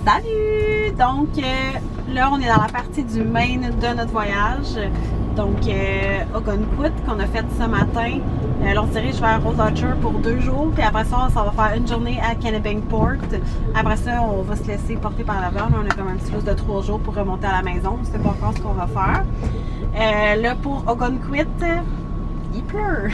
Salut! Donc là, on est dans la partie du main de notre voyage. Donc Ogunquit qu'on a fait ce matin. Là, on se dirige vers Rose Archer pour 2 jours. Puis après ça va faire une journée à Kennebankport. Après ça, on va se laisser porter par la vanne. On a comme un petit lousse de 3 jours pour remonter à la maison. On ne sait pas encore ce qu'on va faire. Là, pour Ogunquit, il pleut.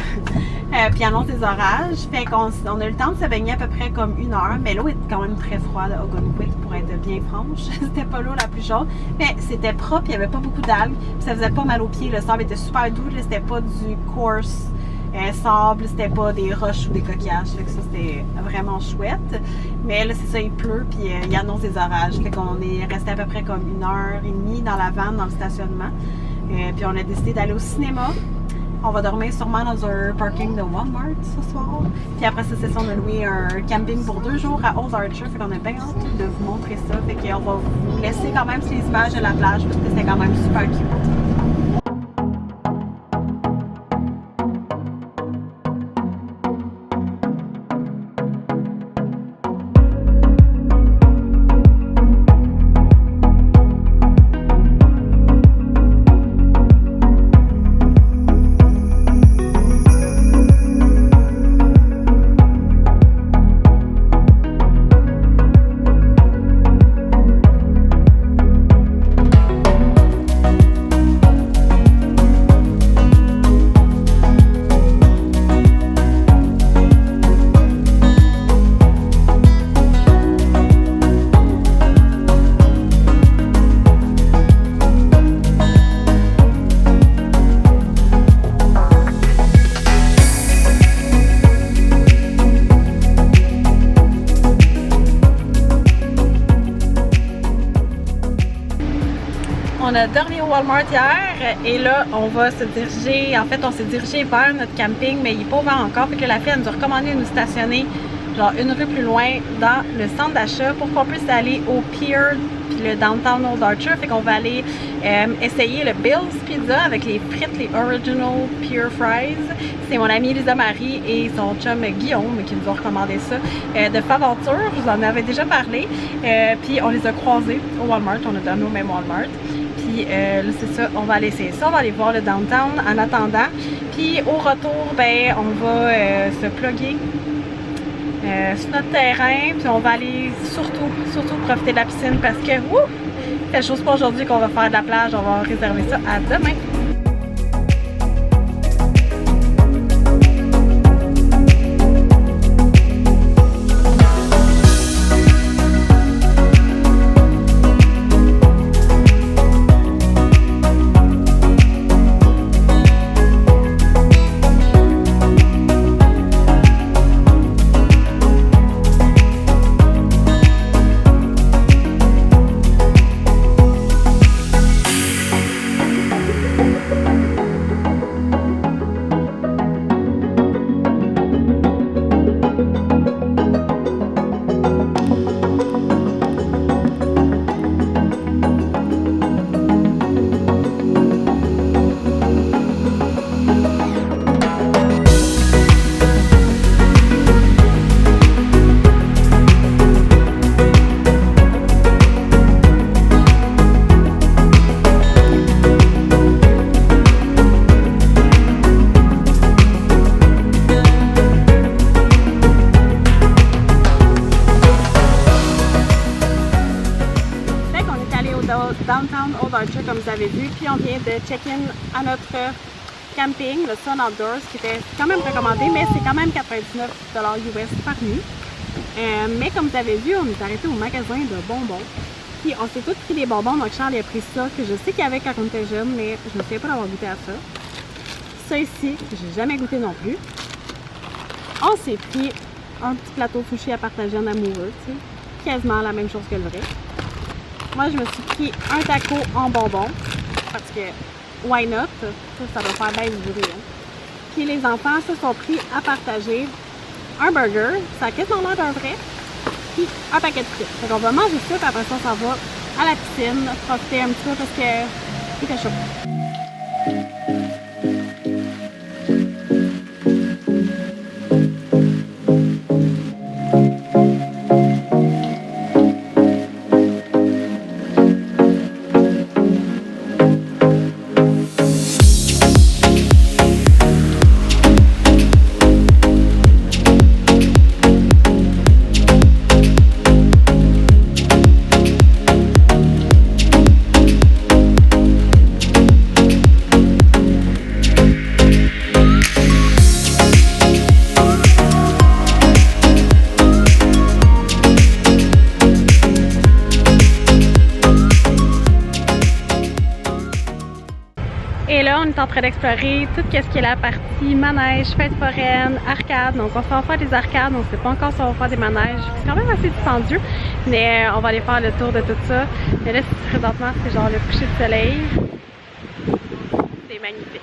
Puis il annonce des orages. Fait qu'on a eu le temps de se baigner à peu près comme 1 heure. Mais l'eau est quand même très froide à Ogunquit, pour être bien franche. C'était pas l'eau la plus chaude. Mais c'était propre, il n'y avait pas beaucoup d'algues. Puis ça faisait pas mal aux pieds. Le sable était super doux. C'était pas du coarse sable. C'était pas des roches ou des coquillages. Fait que ça, c'était vraiment chouette. Mais là, c'est ça, il pleut. Puis il annonce des orages. Fait qu'on est resté à peu près comme 1h30 dans la vanne, dans le stationnement. Puis on a décidé d'aller au cinéma. On va dormir sûrement dans un parking de Walmart ce soir. Puis après ça, c'est ça, on a loué un camping pour 2 jours à Rose Archer. Fait qu'on a bien hâte de vous montrer ça. Fait qu'on va vous laisser quand même sur les images de la plage parce que c'était quand même super cute. On a dormi au Walmart hier et là on va se diriger, en fait on s'est dirigé vers notre camping mais il n'est pas ouvert encore, fait que la fille elle nous a recommandé de nous stationner genre 1 rue plus loin dans le centre d'achat pour qu'on puisse aller au pier puis le downtown Old Archer, fait qu'on va aller essayer le Bill's Pizza avec les frites, les original pier fries. C'est mon amie Lisa Marie et son chum Guillaume qui nous ont recommandé ça de Faventure, je vous en avais déjà parlé, puis on les a croisés au Walmart, on a dormi au même Walmart. Puis là, c'est ça, on va aller essayer ça, on va aller voir le downtown en attendant. Puis au retour, ben, on va se plugger sur notre terrain. Puis on va aller surtout profiter de la piscine parce que, il fait chose pas aujourd'hui qu'on va faire de la plage, on va réserver ça à demain. Downtown Old Archer comme vous avez vu, puis on vient de check-in à notre camping, le Sun Outdoors, qui était quand même recommandé, mais c'est quand même 99 US par nuit. Mais comme vous avez vu, on est arrêté au magasin de bonbons, puis on s'est tous pris des bonbons, donc Charles a pris ça, que je sais qu'il y avait quand on était jeune, mais je ne me souviens pas d'avoir goûté à ça. Ça ici, j'ai jamais goûté non plus. On s'est pris un petit plateau de sushi à partager en amoureux, tu sais, quasiment la même chose que le vrai. Moi, je me suis pris un taco en bonbons, parce que, why not? Ça doit faire bien du bruit. Hein. Puis les enfants se sont pris à partager un burger, ça a quasiment l'air d'un vrai, puis un paquet de frites. Fait qu'on va manger ça, puis après ça, on s'en va à la piscine, profiter un petit peu parce que il fait chaud. en train d'explorer tout ce qui est la partie manège, fête foraine, arcade. Donc on va faire des arcades, on ne sait pas encore si on va faire des manèges. C'est quand même assez dispendieux, mais on va aller faire le tour de tout ça. Mais là, présentement, c'est genre le coucher de soleil. C'est magnifique.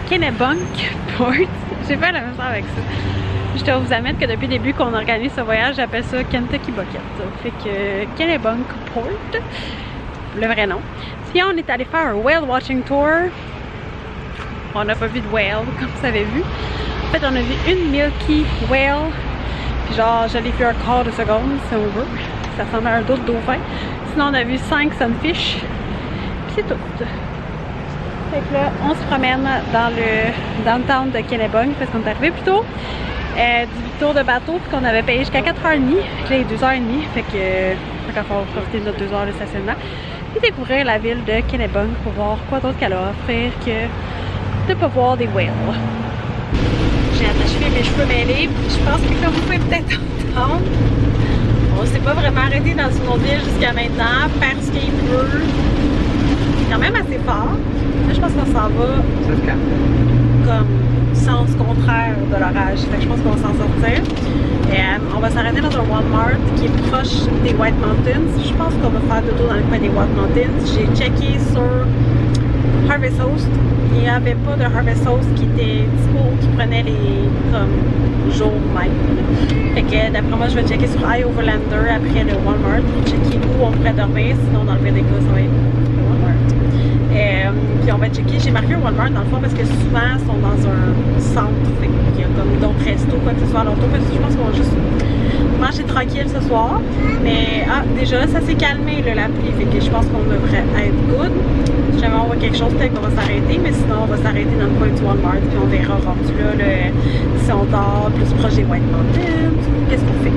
Kennebunkport. J'ai pas la même chose avec ça. Je dois vous admettre que depuis le début qu'on organise ce voyage, j'appelle ça Kentucky Bucket. Fait que Kennebunkport, le vrai nom. Puis on est allé faire un whale watching tour. On n'a pas vu de whale, comme vous avez vu. En fait, on a vu une Milky Whale. Puis genre, je l'ai fait un quart de seconde, si on veut. Ça ressemble à un d'autres dauphin. Sinon, on a vu 5 sunfish. Puis c'est tout. Fait que là, on se promène dans le downtown de Kennebunk parce qu'on est arrivé plus tôt. 18 tours de bateau, puis qu'on avait payé jusqu'à 4h30. Fait que là, 2h30. Fait qu'il faut profiter de notre 2 heures de stationnement. Et découvrir la ville de Kennebunk pour voir quoi d'autre qu'elle a à offrir que de pas voir des whales. J'ai attaché mes cheveux mêlés. Je pense que comme vous pouvez peut-être entendre, on s'est pas vraiment arrêté dans une autre ville jusqu'à maintenant parce qu'il pleut. Quand même assez fort. Là, je pense qu'on s'en va comme sens contraire de l'orage. Fait que je pense qu'on va s'en sortir. On va s'arrêter dans un Walmart qui est proche des White Mountains. Je pense qu'on va faire dodo dans le coin des White Mountains. J'ai checké sur Harvest Host. Il n'y avait pas de Harvest Host qui était dispo, qui prenait les comme jours même. Fait que d'après moi, je vais checker sur iOverlander après le Walmart pour checker où on pourrait dormir. Sinon, dans le pire des cas, ça va être le Walmart. Puis on va checker. J'ai marqué un Walmart dans le fond parce que souvent, ils sont dans un centre. Fait qu'il y a comme d'autres restos, quoi que ce soit à l'auto. Parce que je pense qu'on va juste manger tranquille ce soir. Mais déjà, ça s'est calmé là, la pluie. Fait que je pense qu'on devrait être good. Si jamais on voit quelque chose, peut-être qu'on va s'arrêter, mais sinon on va s'arrêter dans le coin du Walmart, puis on verra rendu là, si on dort plus proche des White Mountains, qu'est-ce qu'on fait?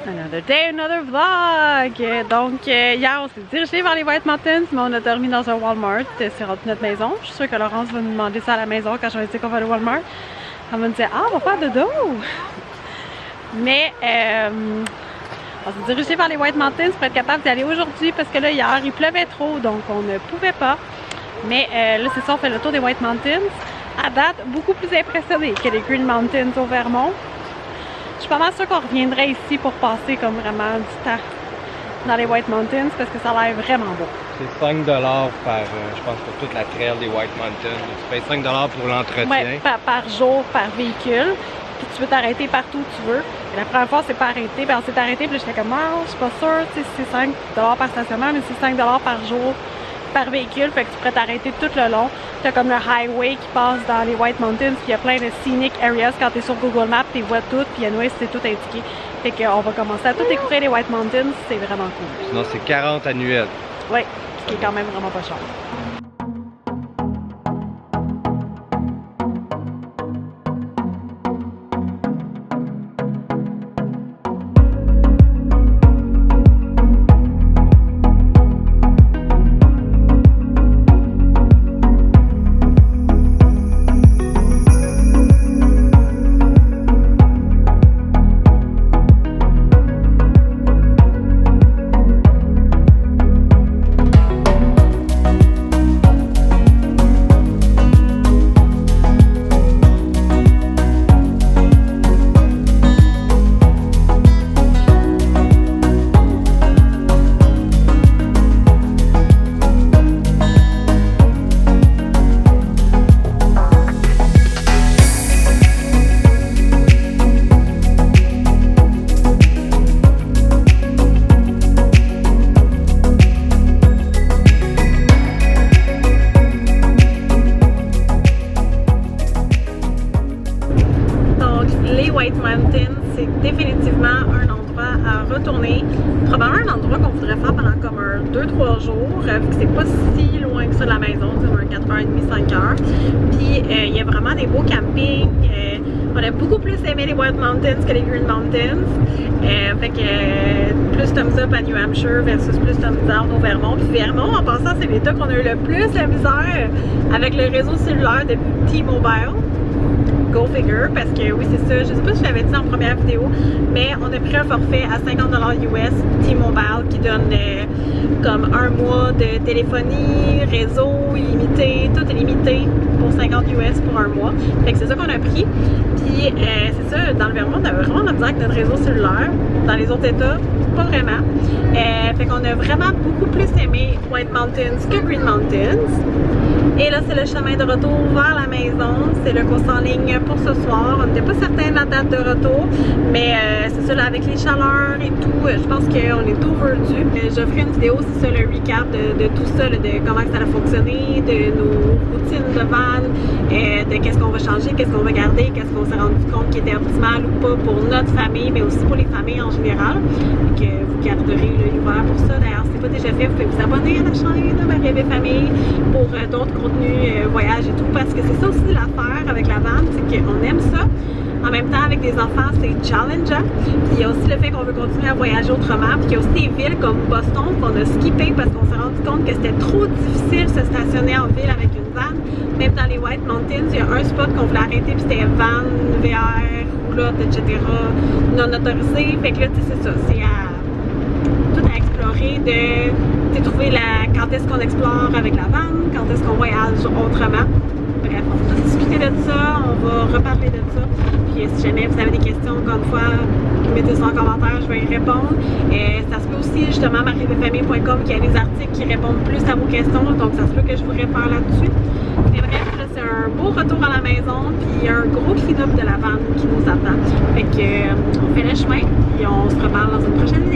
Another day, another vlog! Donc hier on s'est dirigé vers les White Mountains, mais on a dormi dans un Walmart, c'est rendu notre maison. Je suis sûre que Laurence va nous demander ça à la maison quand je vais dire qu'on va aller au Walmart. Elle va nous dire « Ah, on va faire dodo! » Mais on s'est dirigé vers les White Mountains pour être capable d'y aller aujourd'hui parce que là, hier, il pleuvait trop, donc on ne pouvait pas. Mais là, c'est ça, on fait le tour des White Mountains. À date, beaucoup plus impressionné que les Green Mountains au Vermont. Je suis pas mal sûre qu'on reviendrait ici pour passer comme vraiment du temps dans les White Mountains parce que ça a l'air vraiment beau. C'est 5$ par, je pense, pour toute la trail des White Mountains. Tu payes 5$ pour l'entretien. Ouais, par jour, par véhicule. Puis tu peux t'arrêter partout où tu veux. Et la première fois, c'est pas arrêté. Puis on s'est arrêté, puis j'étais comme, je suis pas sûre, tu sais, si c'est 5$ par stationnement, mais c'est 5$ par jour par véhicule, fait que tu pourrais t'arrêter tout le long. Tu as comme le highway qui passe dans les White Mountains, puis il y a plein de scenic areas. Quand tu es sur Google Maps, tu les vois toutes, puis anyway, c'est tout indiqué. Fait qu'on va commencer à tout découvrir les White Mountains, c'est vraiment cool. Sinon, c'est 40 annuels. Oui, ce qui est quand même vraiment pas cher. White Mountains, c'est définitivement un endroit à retourner. Probablement un endroit qu'on voudrait faire pendant comme un 2-3 jours, vu que c'est pas si loin que ça de la maison, c'est comme un 4h30, 5h. Puis il y a vraiment des beaux campings. On a beaucoup plus aimé les White Mountains que les Green Mountains. Fait que plus thumbs up à New Hampshire versus plus thumbs down au Vermont. Puis Vermont, en passant, c'est l'État qu'on a eu le plus la misère avec le réseau cellulaire depuis T-Mobile. Go figure, parce que oui, c'est ça. Je sais pas si je l'avais dit en première vidéo, mais on a pris un forfait à 50$ US T-Mobile qui donne comme un mois de téléphonie, réseau illimité, tout est limité pour 50$ US pour un mois. Fait que c'est ça qu'on a pris. Puis c'est ça, dans le Vermont, on avait vraiment de la misère avec notre réseau cellulaire. Dans les autres États, pas vraiment. Fait qu'on a vraiment beaucoup plus aimé White Mountains que Green Mountains. Et là, c'est le chemin de retour vers la maison. C'est le course en ligne pour ce soir. On n'était pas certain de la date de retour, mais c'est ça, là, avec les chaleurs et tout, je pense qu'on est overdue. Je ferai une vidéo, c'est ça, le recap de tout ça, là, de comment ça a fonctionné, de nos routines de van, de qu'est-ce qu'on va changer, qu'est-ce qu'on va garder, qu'est-ce qu'on s'est rendu compte qui était optimal ou pas pour notre famille, mais aussi pour les familles en général. Donc, vous garderez l'hiver pour ça. D'ailleurs, si ce n'est pas déjà fait, vous pouvez vous abonner à la chaîne de Marie-Ève Famille pour d'autres contenus, voyages et tout, parce que c'est ça aussi l'affaire avec la van, c'est qu'on aime ça. En même temps, avec des enfants, c'est challengeant. Puis il y a aussi le fait qu'on veut continuer à voyager autrement. Puis il y a aussi des villes comme Boston qu'on a skippé parce qu'on s'est rendu compte que c'était trop difficile de se stationner en ville avec une van. Même dans les White Mountains, il y a un spot qu'on voulait arrêter, puis c'était van, VR, roulotte, etc. non autorisé. Fait que là, tu sais, c'est ça. C'est tout à explorer de trouver quand est-ce qu'on explore avec la van, quand est-ce qu'on voyage autrement. Bref, on va discuter de ça, on va reparler de ça. Puis si jamais vous avez des questions, encore une fois, mettez ça en commentaire, je vais y répondre. Ça se peut aussi, justement, marievefamille.com qui a des articles qui répondent plus à vos questions, donc ça se peut que je vous réfère là-dessus. Mais bref, là, c'est un beau retour à la maison, puis un gros clean-up de la vanne qui nous attend. Fait que on fait le chemin, puis on se reparle dans une prochaine vidéo.